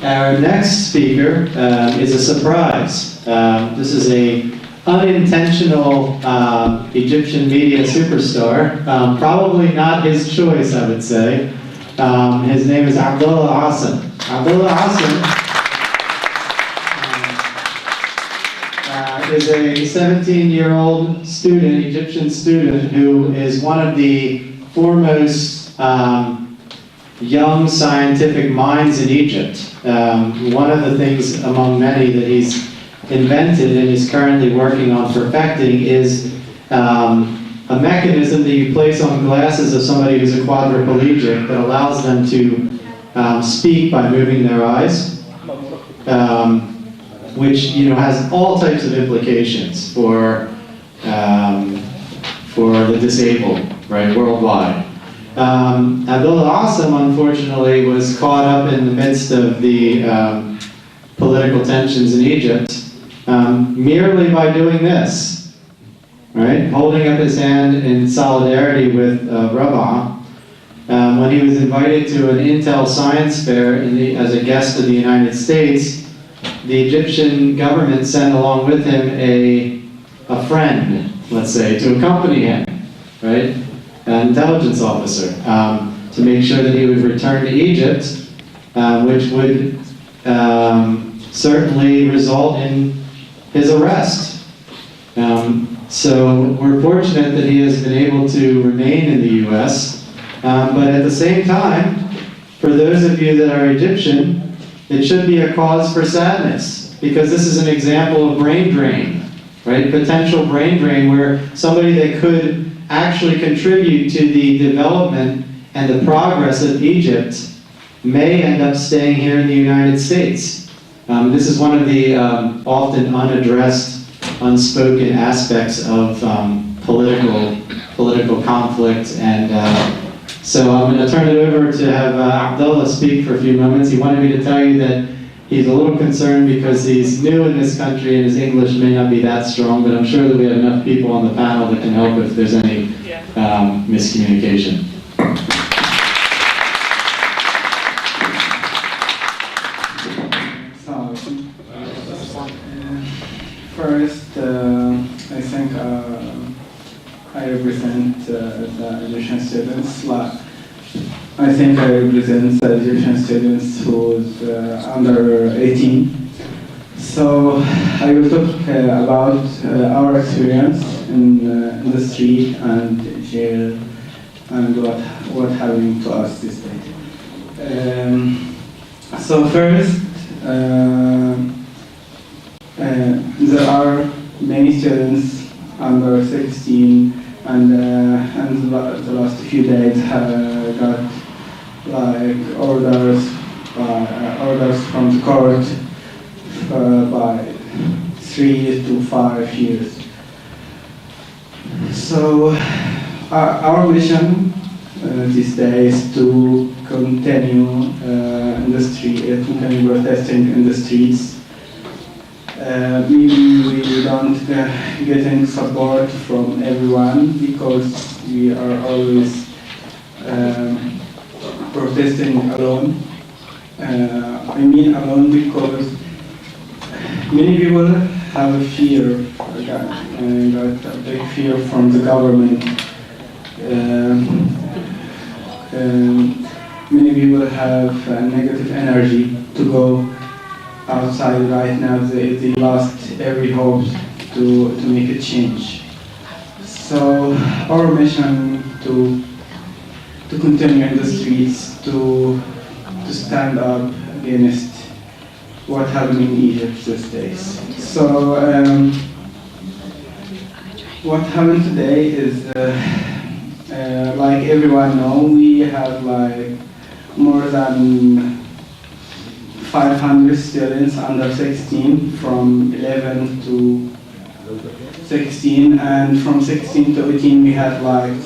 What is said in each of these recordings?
Our next speaker is a surprise. This is a unintentional Egyptian media superstar. Probably not his choice, I would say. His name is Abdullah Hasan. Abdullah Hasan is a 17-year-old student, Egyptian student, who is one of the foremost young scientific minds in Egypt. One of the things among many that he's invented and is currently working on perfecting is a mechanism that you place on glasses of somebody who's a quadriplegic that allows them to speak by moving their eyes, which has all types of implications for the disabled, right, worldwide. Abdullah Hasan, unfortunately, was caught up in the midst of the political tensions in Egypt merely by doing this, right? Holding up his hand in solidarity with Rab'a. When he was invited to an Intel science fair as a guest of the United States, the Egyptian government sent along with him a friend, let's say, to accompany him, right? An intelligence officer, to make sure that he would return to Egypt, which would certainly result in his arrest. So we're fortunate that he has been able to remain in the US, but at the same time, for those of you that are Egyptian, it should be a cause for sadness, because this is an example of brain drain, right? Potential brain drain, where somebody that could actually contribute to the development and the progress of Egypt may end up staying here in the United States. This is one of the often unaddressed, unspoken aspects of political conflict, and so I'm going to turn it over to have Abdullah speak for a few moments. He wanted me to tell you that he's a little concerned because he's new in this country and his English may not be that strong, but I'm sure that we have enough people on the panel that can help if there's any miscommunication. First, I think I represent the Egyptian students. I think I represent the Egyptian students who's under 18. So I will talk about our experience in the street and jail and what happened to us this day. So first, there are many students under 16 and the last few days have got orders from the court by 3 to 5 years. So our mission these days to continue continue protesting in the streets. Maybe we don't getting support from everyone because we are always protesting alone. I mean alone because many people have a fear, got a big fear from the government. Many people have negative energy to go outside right now. They lost every hope to make a change. So our mission to continue in the streets, to stand up against what happened in Egypt these days. So what happened today is, like everyone knows, we have like more than 500 students under 16 from 11 to 16, and from 16 to 18 we had like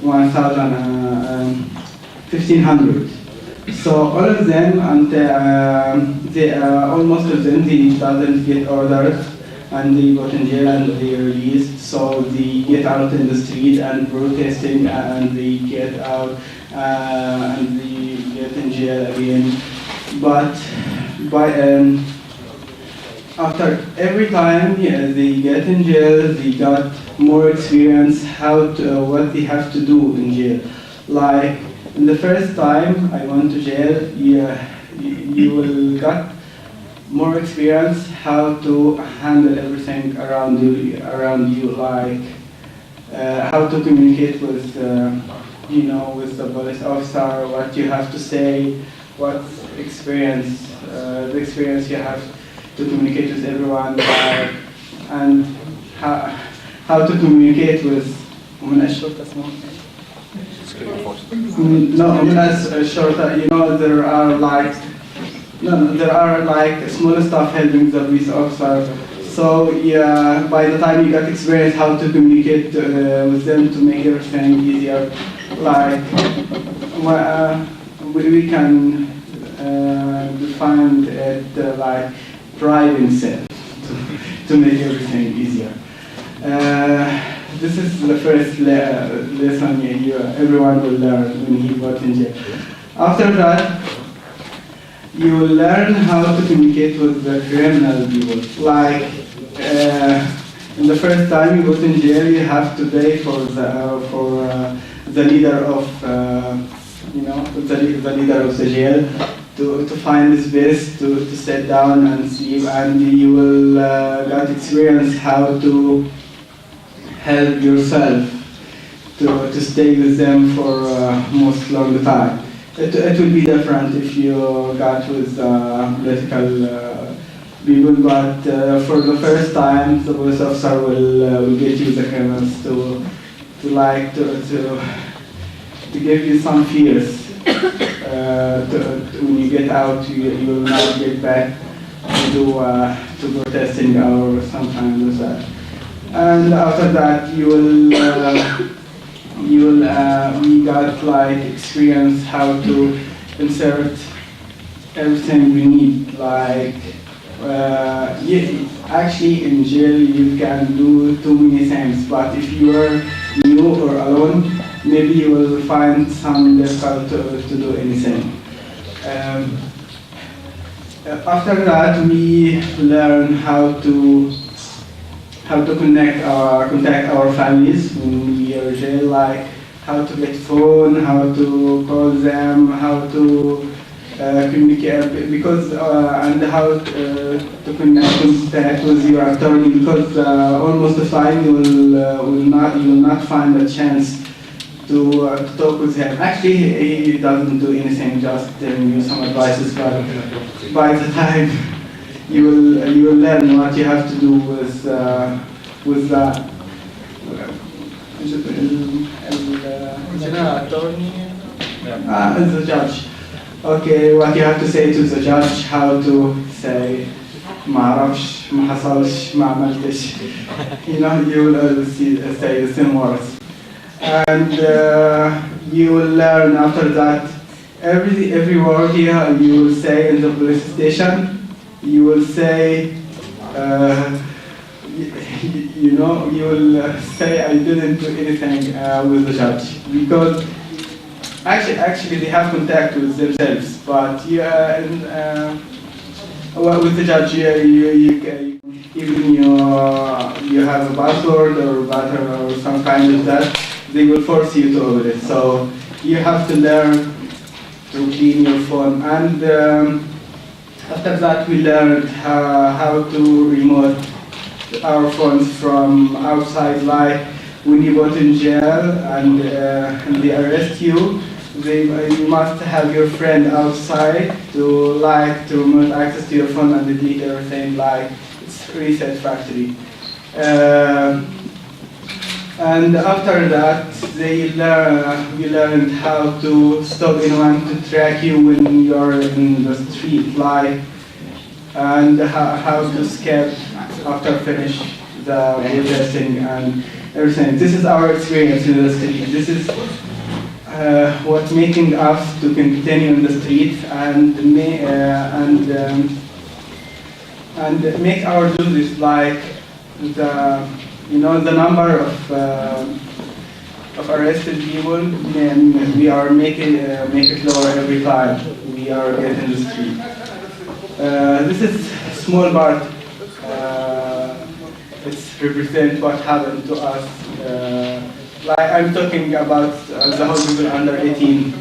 1,500. So all of them, and almost of them, they doesn't get orders, and they got in jail and they released. So they get out in the street and protesting, and they get out and they get in jail again. But after every time they get in jail, they got more experience what they have to do in jail. Like in the first time I went to jail, you will got more experience how to handle everything around you, like how to communicate with with the police officer, what you have to say, what experience the experience you have to communicate with everyone, like, and how to communicate with there are like small stuff helping the police officer. So yeah, by the time you got experience how to communicate with them to make everything easier, like we can define it like driving self to make everything easier. This is the first lesson everyone will learn when he got in jail. After that, you will learn how to communicate with the criminal people. Like in the first time you go in jail, you have to pay for the leader of the leader of the jail to find his best to sit down and sleep, and you will get experience how to help yourself to stay with them for most long time. It will be different if you got with political people, but for the first time, the police officer will get you the criminals to give you some fears. When you get out, you will not get back to protesting or some kind of that. And after that, we got like experience how to insert everything we need. Like actually in jail you can do too many things, but if you are new or alone, maybe you will find some difficult to do anything. After that, we learn how to contact our families when we are in jail, like how to get phone, how to call them, how to communicate, because and how to contact with your attorney, because almost the time you will not find a chance to talk with him. Actually, he doesn't do anything, just giving you some advices, but by the time you will learn what you have to do with the judge. Okay, what you have to say to the judge, how to say ما أعرفش, ما حصلش, ما عملتش. You will always say the same words. And you will learn after that every word you will say in the police station. You will say, you will say I didn't do anything with the judge, because actually they have contact with themselves, but with the judge, even you have a password or some kind of that, they will force you to open it. So you have to learn to clean your phone, and after that we learned how to remote our phones from outside. Like when you go to jail and they arrest you, you must have your friend outside to remote access to your phone and delete everything, like it's reset factory. And after that, we learned how to stop anyone to track you when you're in the street, like, and how to escape after finish the protesting and everything. This is our experience in the street. This is what's making us to continue in the street and make our duties, like the number of of arrested people, and we are making make it lower every time we are getting the street. This is a small part. It represents what happened to us. Like I'm talking about the whole people under 18.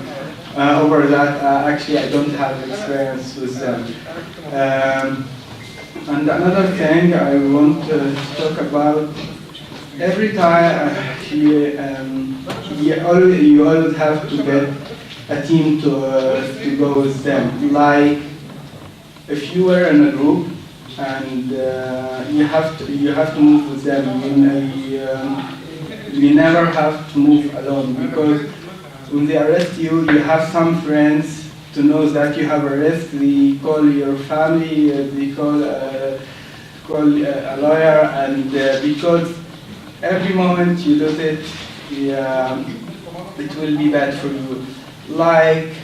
Over that, actually, I don't have experience with them. And another thing I want to talk about, every time you always have to get a team to go with them. Like if you were in a group and you have to move with them. You never have to move alone, because when they arrest you, you have some friends to know that you have arrested. They call your family, they call a lawyer, and because every moment you do it, it will be bad for you. Like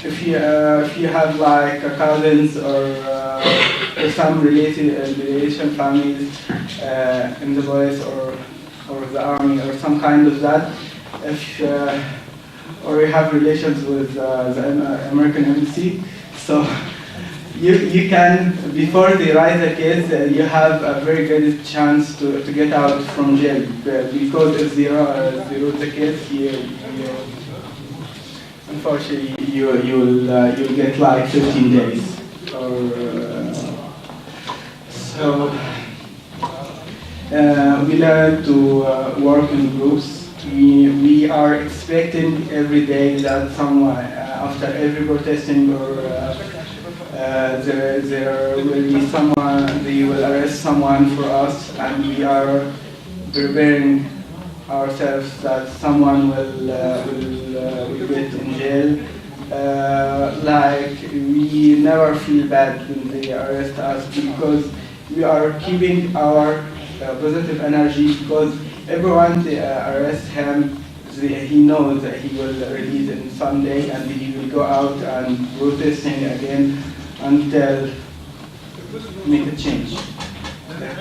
if you have like cousins or some relation families in the police or the army or some kind of that, or you have relations with the American embassy, so you can, before they write the case, you have a very good chance to get out from jail, because if they wrote the case, unfortunately you'll get like 15 days. So we learn to work in groups. We are expecting every day that someone, after every protesting, or there will be someone, they will arrest someone for us, and we are preparing ourselves that someone will get in jail. Like we never feel bad when they arrest us, because we are keeping our positive energy, because everyone they arrest him, he knows that he will release in someday, and he will go out and protesting again until make a change. Okay.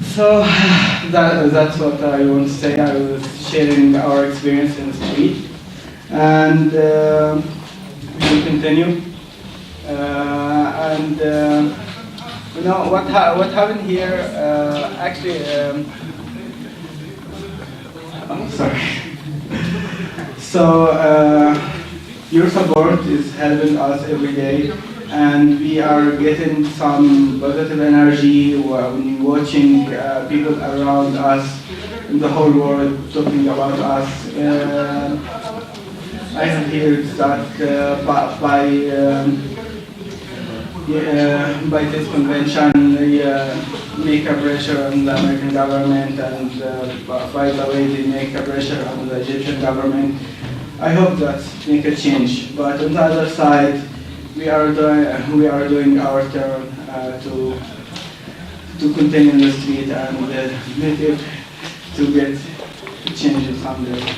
So that's what I want to say. I was sharing our experience in the street, and we will continue. You know what happened here? Actually, I'm sorry. So your support is helping us every day, and we are getting some positive energy when watching people around us in the whole world talking about us. I have heard that by this convention, they make a pressure on the American government, and by the way, they make a pressure on the Egyptian government. I hope that make a change. But on the other side, we are doing our turn to continue in the street and to get changes someday.